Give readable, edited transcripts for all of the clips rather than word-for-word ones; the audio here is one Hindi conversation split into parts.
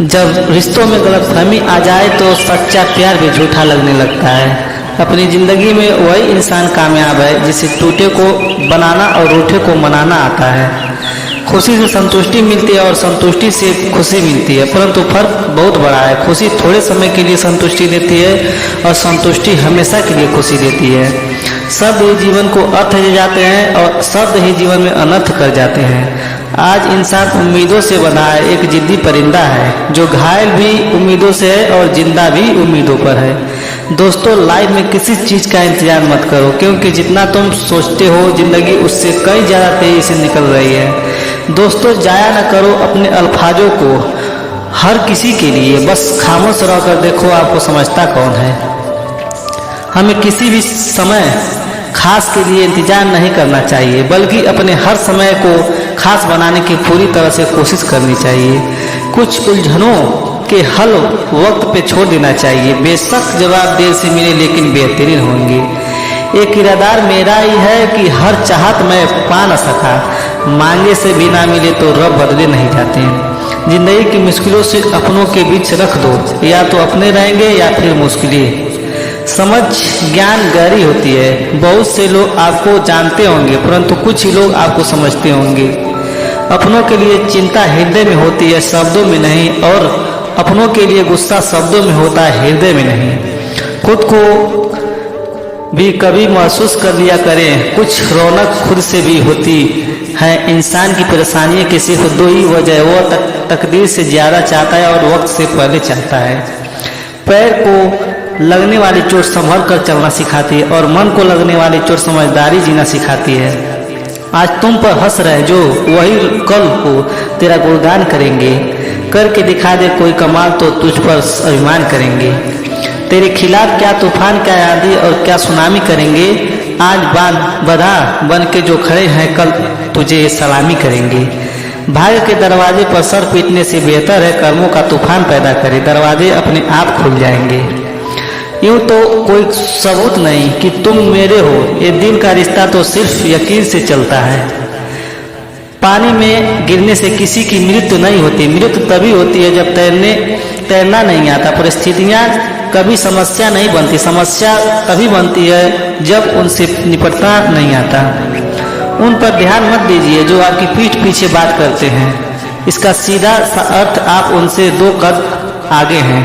जब रिश्तों में गलतफहमी आ जाए तो सच्चा प्यार भी झूठा लगने लगता है। अपनी ज़िंदगी में वही इंसान कामयाब है जिसे टूटे को बनाना और रूठे को मनाना आता है। खुशी से संतुष्टि मिलती है और संतुष्टि से खुशी मिलती है, परंतु फर्क बहुत बड़ा है। खुशी थोड़े समय के लिए संतुष्टि देती है और संतुष्टि हमेशा के लिए खुशी देती है। शब्द ही जीवन को अर्थ दे जाते हैं और शब्द ही जीवन में अनर्थ कर जाते हैं। आज इंसान उम्मीदों से बना है, एक जिद्दी परिंदा है जो घायल भी उम्मीदों से है और जिंदा भी उम्मीदों पर है। दोस्तों, लाइफ में किसी चीज़ का इंतजार मत करो, क्योंकि जितना तुम सोचते हो जिंदगी उससे कई ज़्यादा तेजी से निकल रही है। दोस्तों, जाया न करो अपने अल्फाजों को हर किसी के लिए, बस खामोश रहकर देखो आपको समझता कौन है। हमें किसी भी समय खास के लिए इंतजार नहीं करना चाहिए, बल्कि अपने हर समय को खास बनाने की पूरी तरह से कोशिश करनी चाहिए। कुछ उलझनों के हल वक्त पे छोड़ देना चाहिए। बेशक जवाब देर से मिले लेकिन बेहतरीन होंगे। एक किरदार मेरा ही है कि हर चाहत मैं पा न सका, मांगे से भी ना मिले तो रब बदले नहीं जाते हैं। जिंदगी की मुश्किलों से अपनों के बीच रख दो, या तो अपने रहेंगे या फिर मुश्किलें। समझ ज्ञान गहरी होती है। बहुत से लोग आपको जानते होंगे, परंतु कुछ ही लोग आपको समझते होंगे। अपनों के लिए चिंता हृदय में होती है, शब्दों में नहीं, और अपनों के लिए गुस्सा शब्दों में होता है, हृदय में नहीं। खुद को भी कभी महसूस कर लिया करें। कुछ रौनक खुद से भी होती है। इंसान की परेशानियों की सिर्फ दो ही वजह, वो तकदीर से ज़्यादा चाहता है और वक्त से पहले चाहता है। पैर को लगने वाली चोट संभल कर चलना सिखाती है और मन को लगने वाली चोट समझदारी जीना सिखाती है। आज तुम पर हंस रहे जो, वही कल को तेरा गुणगान करेंगे। करके दिखा दे कोई कमाल तो तुझ पर अभिमान करेंगे। तेरे खिलाफ क्या तूफान, क्या आंधी और क्या सुनामी करेंगे। आज बधा बन के जो खड़े हैं कल तुझे सलामी करेंगे। भाग्य के दरवाजे पर सर पीटने से बेहतर है कर्मों का तूफान पैदा करे, दरवाजे अपने आप खुल जाएंगे। यूँ तो कोई सबूत नहीं कि तुम मेरे हो, ये दिल का रिश्ता तो सिर्फ यकीन से चलता है। पानी में गिरने से किसी की मृत्यु नहीं होती। मृत्यु तभी होती है जब तैरना नहीं आता। परिस्थितियाँ कभी समस्या नहीं बनती, समस्या तभी बनती है जब उनसे निपटना नहीं आता। उन पर ध्यान मत दीजिए जो आपकी पीठ पीछे बात करते हैं। इसका सीधा सा अर्थ आप उनसे दो कदम आगे हैं।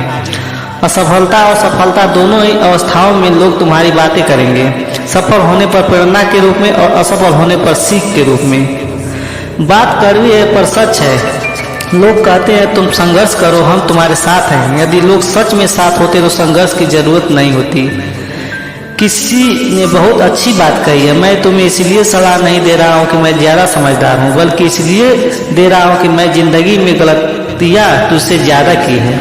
असफलता और सफलता दोनों ही अवस्थाओं में लोग तुम्हारी बातें करेंगे। सफल होने पर प्रेरणा के रूप में और असफल होने पर सीख के रूप में। बात कड़वी है पर सच है। लोग कहते हैं तुम संघर्ष करो, हम तुम्हारे साथ हैं। यदि लोग सच में साथ होते तो संघर्ष की जरूरत नहीं होती। किसी ने बहुत अच्छी बात कही है, मैं तुम्हें इसलिए सलाह नहीं दे रहा हूँ कि मैं ज़्यादा समझदार हूँ, बल्कि इसलिए दे रहा हूँ कि मैं जिंदगी में गलतियाँ तुझसे ज़्यादा की है।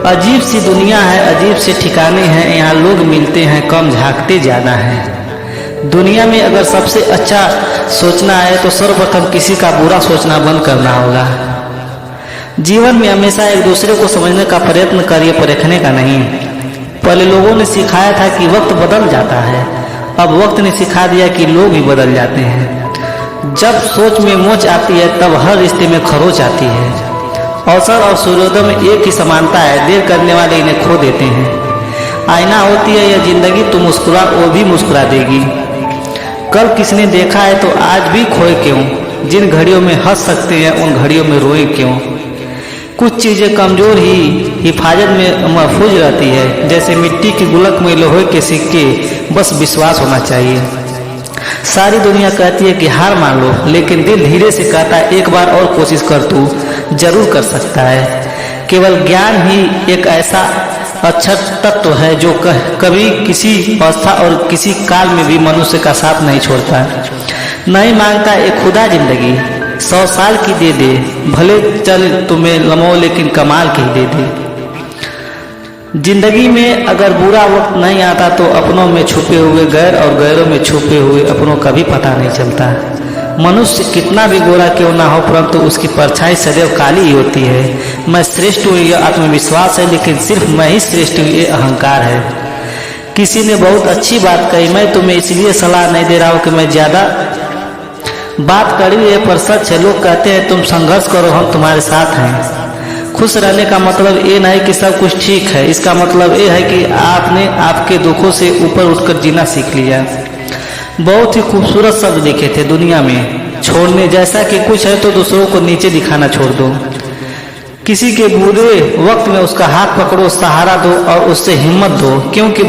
अजीब सी दुनिया है, अजीब से ठिकाने हैं, यहाँ लोग मिलते हैं कम, झांकते ज़्यादा हैं। दुनिया में अगर सबसे अच्छा सोचना है तो सर्वप्रथम किसी का बुरा सोचना बंद करना होगा। जीवन में हमेशा एक दूसरे को समझने का प्रयत्न करिए, परखने का नहीं। पहले लोगों ने सिखाया था कि वक्त बदल जाता है, अब वक्त ने सिखा दिया कि लोग भी बदल जाते हैं। जब सोच में मोच आती है तब हर रिश्ते में खरोच आती है। अवसर और सूर्योदय में एक ही समानता है, देर करने वाले इन्हें खो देते हैं। आईना होती है यह जिंदगी, तो मुस्कुरा वो भी मुस्कुरा देगी। कल किसने देखा है तो आज भी खोए क्यों। जिन घड़ियों में हंस सकते हैं उन घड़ियों में रोए क्यों। कुछ चीज़ें कमज़ोर ही हिफाजत में महफूज रहती है, जैसे मिट्टी की गुलक में लोहे के सिक्के, बस विश्वास होना चाहिए। सारी दुनिया कहती है कि हार मान लो, लेकिन दिल धीरे से कहता है एक बार और कोशिश कर, तू जरूर कर सकता है। केवल ज्ञान ही एक ऐसा अच्छा तत्व है जो कभी किसी अवस्था और किसी काल में भी मनुष्य का साथ नहीं छोड़ता। नहीं मांगता एक खुदा जिंदगी 100 साल की दे दे, भले चल तुम्हें लम्हों लेकिन कमाल की दे दे। जिंदगी में अगर बुरा वक्त नहीं आता तो अपनों में छुपे हुए गैर और गैरों में छुपे हुए अपनों का भी पता नहीं चलता। मनुष्य कितना भी गोरा क्यों ना हो, परंतु उसकी परछाई सदैव काली ही होती है। मैं श्रेष्ठ हूँ यह आत्मविश्वास है, लेकिन सिर्फ मैं ही श्रेष्ठ हूँ ये अहंकार है। किसी ने बहुत अच्छी बात कही, मैं तुम्हें इसलिए सलाह नहीं दे रहा हूँ कि मैं ज़्यादा बात कड़ी है पर सच है। लोग कहते हैं तुम संघर्ष करो, हम तुम्हारे साथ हैं। खुश रहने का मतलब ये नहीं कि सब कुछ ठीक है, इसका मतलब ये है कि आपने आपके दुखों से ऊपर उठकर जीना सीख लिया। बहुत ही खूबसूरत शब्द लिखे थे दुनिया में, छोड़ने जैसा कि कुछ है तो दूसरों को नीचे दिखाना छोड़ दो। किसी के बुरे वक्त में उसका हाथ पकड़ो, सहारा दो और उससे हिम्मत दो, क्योंकि